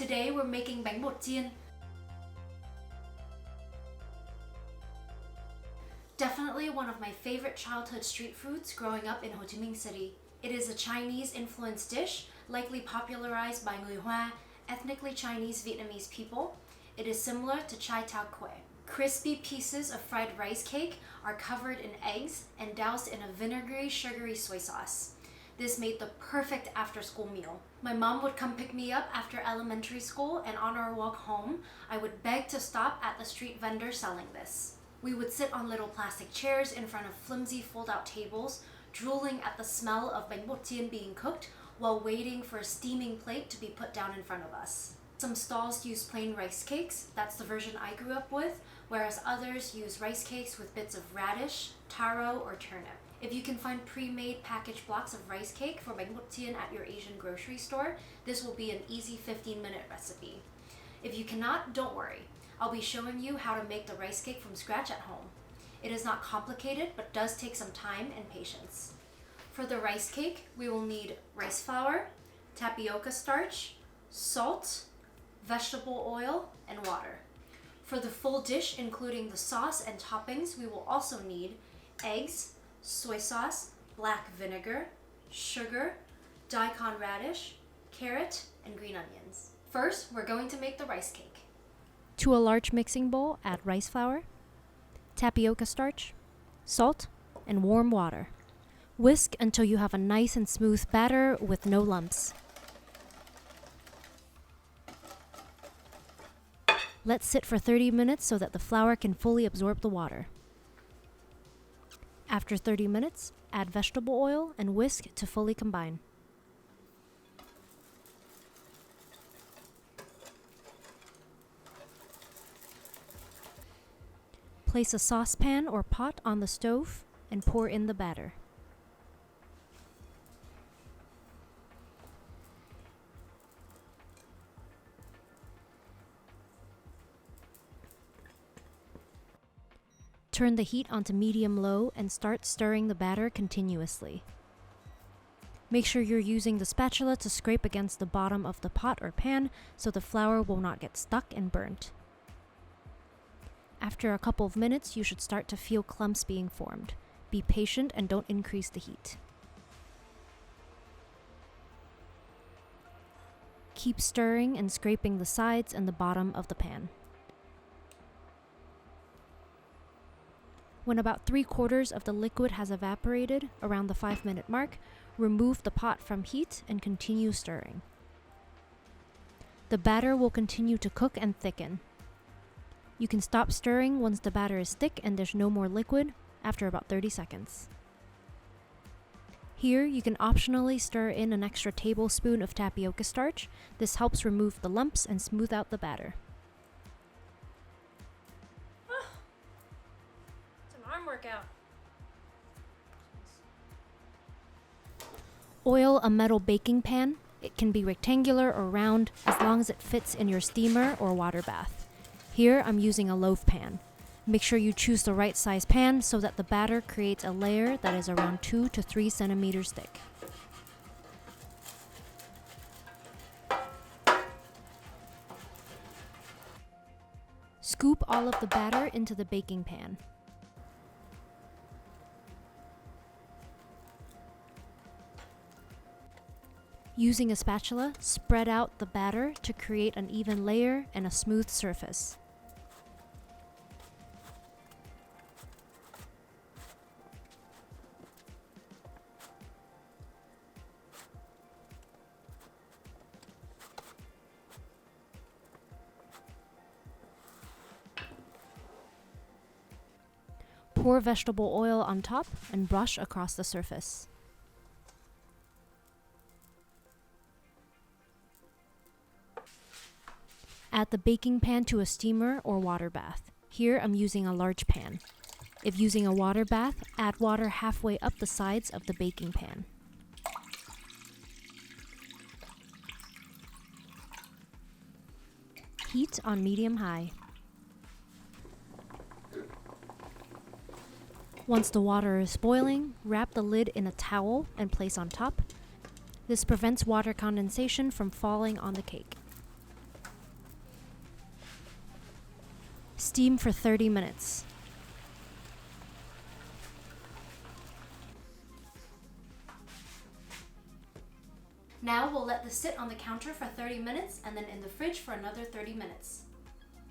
Today we're making Bánh Bột Chiên. Definitely one of my favorite childhood street foods growing up in Ho Chi Minh City. It is a Chinese-influenced dish, likely popularized by người, ethnically-Chinese Vietnamese people. It is similar to chai tao kway. Crispy pieces of fried rice cake are covered in eggs and doused in a vinegary, sugary soy sauce. This made the perfect after-school meal. My mom would come pick me up after elementary school, and on our walk home, I would beg to stop at the street vendor selling this. We would sit on little plastic chairs in front of flimsy fold-out tables, drooling at the smell of Bánh Bột Chiên being cooked while waiting for a steaming plate to be put down in front of us. Some stalls use plain rice cakes, that's the version I grew up with, whereas others use rice cakes with bits of radish, taro, or turnip. If you can find pre-made packaged blocks of rice cake for Bánh Bột Chiên at your Asian grocery store, this will be an easy 15-minute recipe. If you cannot, don't worry. I'll be showing you how to make the rice cake from scratch at home. It is not complicated, but does take some time and patience. For the rice cake, we will need rice flour, tapioca starch, salt, vegetable oil, and water. For the full dish, including the sauce and toppings, we will also need eggs, soy sauce, black vinegar, sugar, daikon radish, carrot, and green onions. First, we're going to make the rice cake. To a large mixing bowl, add rice flour, tapioca starch, salt, and warm water. Whisk until you have a nice and smooth batter with no lumps. Let sit for 30 minutes so that the flour can fully absorb the water. After 30 minutes, add vegetable oil and whisk to fully combine. Place a saucepan or pot on the stove and pour in the batter. Turn the heat onto medium-low and start stirring the batter continuously. Make sure you're using the spatula to scrape against the bottom of the pot or pan so the flour will not get stuck and burnt. After a couple of minutes, you should start to feel clumps being formed. Be patient and don't increase the heat. Keep stirring and scraping the sides and the bottom of the pan. When about 3/4 of the liquid has evaporated, around the 5-minute mark, remove the pot from heat and continue stirring. The batter will continue to cook and thicken. You can stop stirring once the batter is thick and there's no more liquid after about 30 seconds. Here, you can optionally stir in an extra tablespoon of tapioca starch. This helps remove the lumps and smooth out the batter. Workout. Oil a metal baking pan. It can be rectangular or round as long as it fits in your steamer or water bath. Here I'm using a loaf pan. Make sure you choose the right size pan so that the batter creates a layer that is around 2 to 3 centimeters thick. Scoop all of the batter into the baking pan. Using a spatula, spread out the batter to create an even layer and a smooth surface. Pour vegetable oil on top and brush across the surface. Add the baking pan to a steamer or water bath. Here I'm using a large pan. If using a water bath, add water halfway up the sides of the baking pan. Heat on medium-high. Once the water is boiling, wrap the lid in a towel and place on top. This prevents water condensation from falling on the cake. Steam for 30 minutes. Now we'll let this sit on the counter for 30 minutes and then in the fridge for another 30 minutes.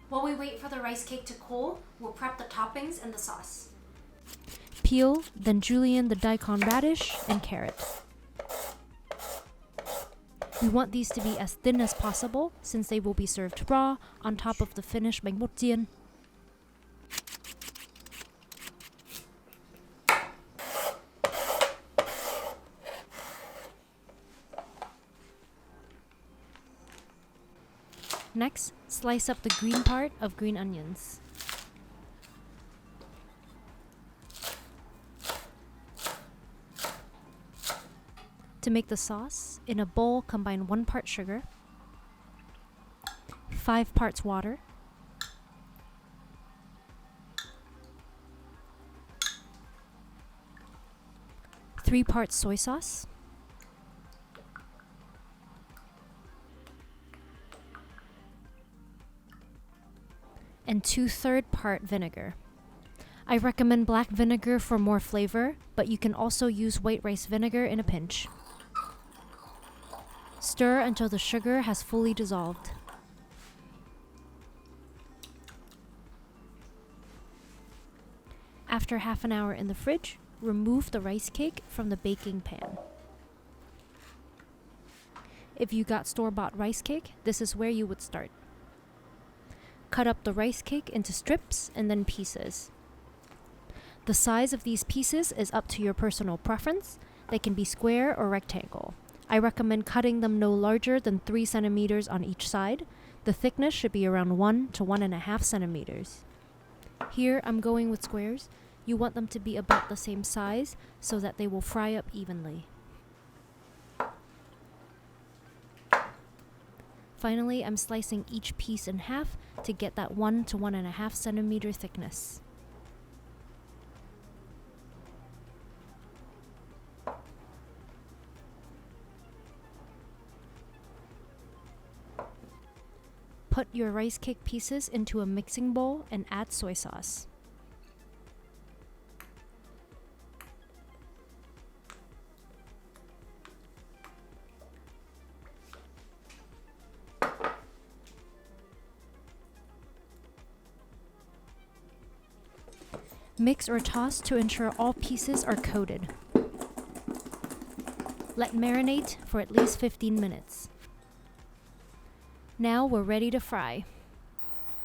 While we wait for the rice cake to cool, we'll prep the toppings and the sauce. Peel, then julienne the daikon radish and carrot. We want these to be as thin as possible since they will be served raw on top of the finished Bánh Bột Chiên. Next, slice up the green part of green onions. To make the sauce, in a bowl, combine 1 part sugar, 5 parts water, 3 parts soy sauce, and 2/3 part vinegar. I recommend black vinegar for more flavor, but you can also use white rice vinegar in a pinch. Stir until the sugar has fully dissolved. After half an hour in the fridge, remove the rice cake from the baking pan. If you got store-bought rice cake, this is where you would start. Cut up the rice cake into strips and then pieces. The size of these pieces is up to your personal preference. They can be square or rectangle. I recommend cutting them no larger than 3 centimeters on each side. The thickness should be around 1 to 1.5 centimeters. Here I'm going with squares. You want them to be about the same size so that they will fry up evenly. Finally, I'm slicing each piece in half to get that 1 to 1.5 centimeter thickness. Put your rice cake pieces into a mixing bowl and add soy sauce. Mix or toss to ensure all pieces are coated. Let marinate for at least 15 minutes. Now we're ready to fry.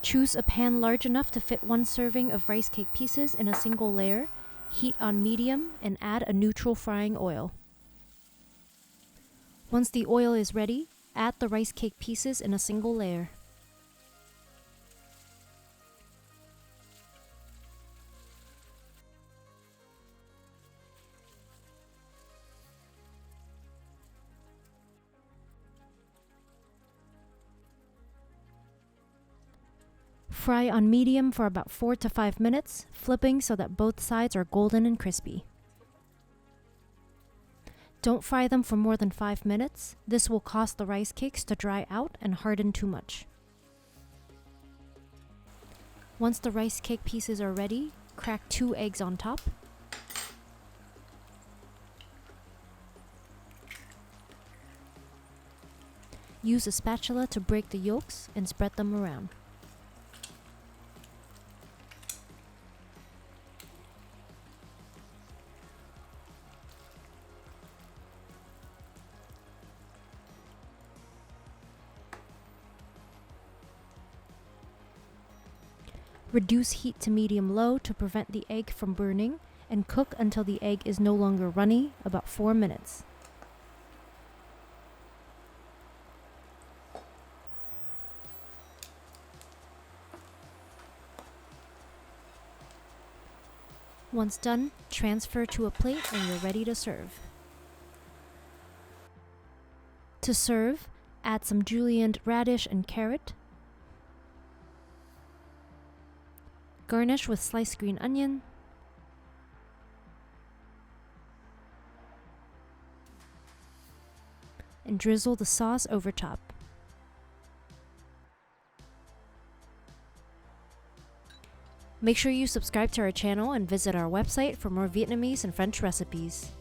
Choose a pan large enough to fit 1 serving of rice cake pieces in a single layer. Heat on medium and add a neutral frying oil. Once the oil is ready, add the rice cake pieces in a single layer. Fry on medium for about 4 to 5 minutes, flipping so that both sides are golden and crispy. Don't fry them for more than 5 minutes. This will cause the rice cakes to dry out and harden too much. Once the rice cake pieces are ready, crack 2 eggs on top. Use a spatula to break the yolks and spread them around. Reduce heat to medium-low to prevent the egg from burning, and cook until the egg is no longer runny, about 4 minutes. Once done, transfer to a plate and you're ready to serve. To serve, add some julienned radish and carrot. Garnish with sliced green onion. And drizzle the sauce over top. Make sure you subscribe to our channel and visit our website for more Vietnamese and French recipes.